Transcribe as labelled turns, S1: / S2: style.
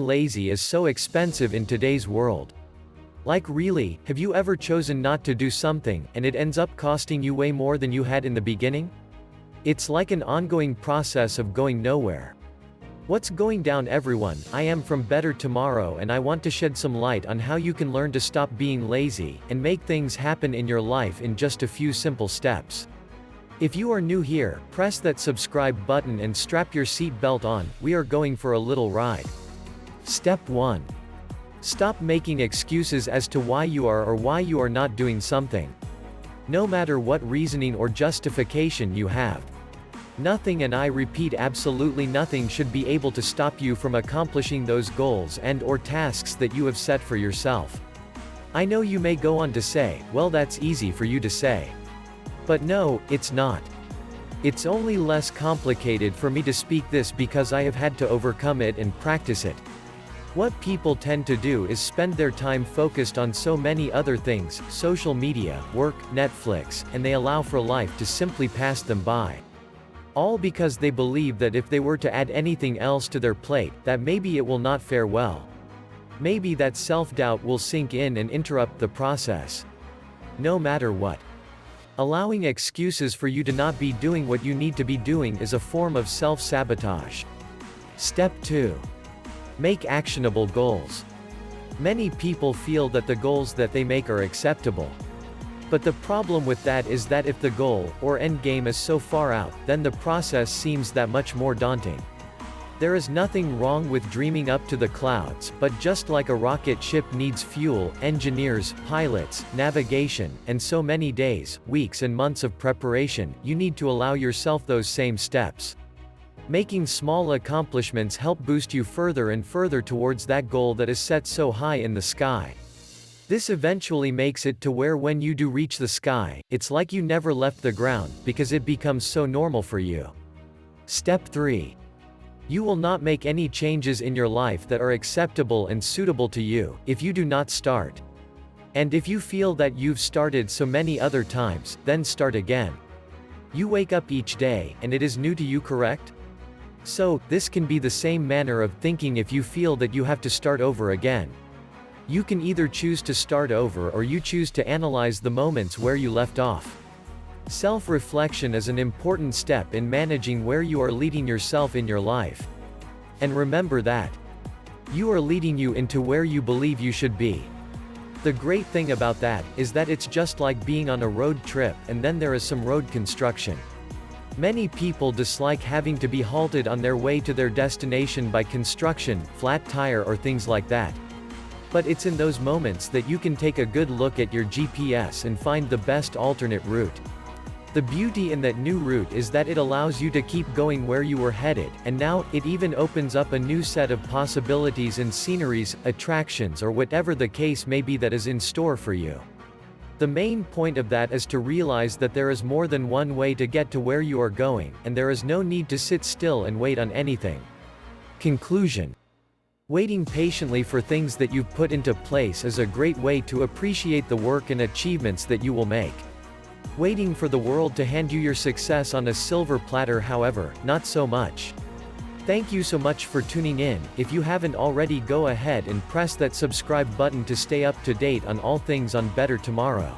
S1: being lazy is so expensive in today's world. Like really, have you ever chosen not to do something, and it ends up costing you way more than you had in the beginning? It's like an ongoing process of going nowhere. What's going down everyone? I am from Better Tomorrow and I want to shed some light on how you can learn to stop being lazy, and make things happen in your life in just a few simple steps. If you are new here, press that subscribe button and strap your seat belt on, we are going for a little ride. Step 1. Stop making excuses as to why you are or why you are not doing something. No matter what reasoning or justification you have. Nothing, and I repeat absolutely nothing, should be able to stop you from accomplishing those goals and/or tasks that you have set for yourself. I know you may go on to say, well, that's easy for you to say. But no, it's not. It's only less complicated for me to speak this because I have had to overcome it and practice it. What people tend to do is spend their time focused on so many other things, social media, work, Netflix, and they allow for life to simply pass them by. All because they believe that if they were to add anything else to their plate, that maybe it will not fare well. Maybe that self-doubt will sink in and interrupt the process. No matter what. Allowing excuses for you to not be doing what you need to be doing is a form of self-sabotage. Step 2. Make actionable goals. Many people feel that the goals that they make are acceptable. But the problem with that is that if the goal, or end game, is so far out, then the process seems that much more daunting. There is nothing wrong with dreaming up to the clouds, but just like a rocket ship needs fuel, engineers, pilots, navigation, and so many days, weeks and months of preparation, you need to allow yourself those same steps. Making small accomplishments help boost you further and further towards that goal that is set so high in the sky. This eventually makes it to where when you do reach the sky, it's like you never left the ground, because it becomes so normal for you. Step 3. You will not make any changes in your life that are acceptable and suitable to you, if you do not start. And if you feel that you've started so many other times, then start again. You wake up each day, and it is new to you, correct? So, this can be the same manner of thinking if you feel that you have to start over again. You can either choose to start over or you choose to analyze the moments where you left off. Self-reflection is an important step in managing where you are leading yourself in your life. And remember that you are leading you into where you believe you should be. The great thing about that is that it's just like being on a road trip, and then there is some road construction. Many people dislike having to be halted on their way to their destination by construction, flat tire, or things like that. But it's in those moments that you can take a good look at your GPS and find the best alternate route. The beauty in that new route is that it allows you to keep going where you were headed, and now, it even opens up a new set of possibilities and sceneries, attractions, or whatever the case may be that is in store for you. The main point of that is to realize that there is more than one way to get to where you are going, and there is no need to sit still and wait on anything. Conclusion. Waiting patiently for things that you've put into place is a great way to appreciate the work and achievements that you will make. Waiting for the world to hand you your success on a silver platter, however, not so much. Thank you so much for tuning in. If you haven't already, go ahead and press that subscribe button to stay up to date on all things on Better Tomorrow.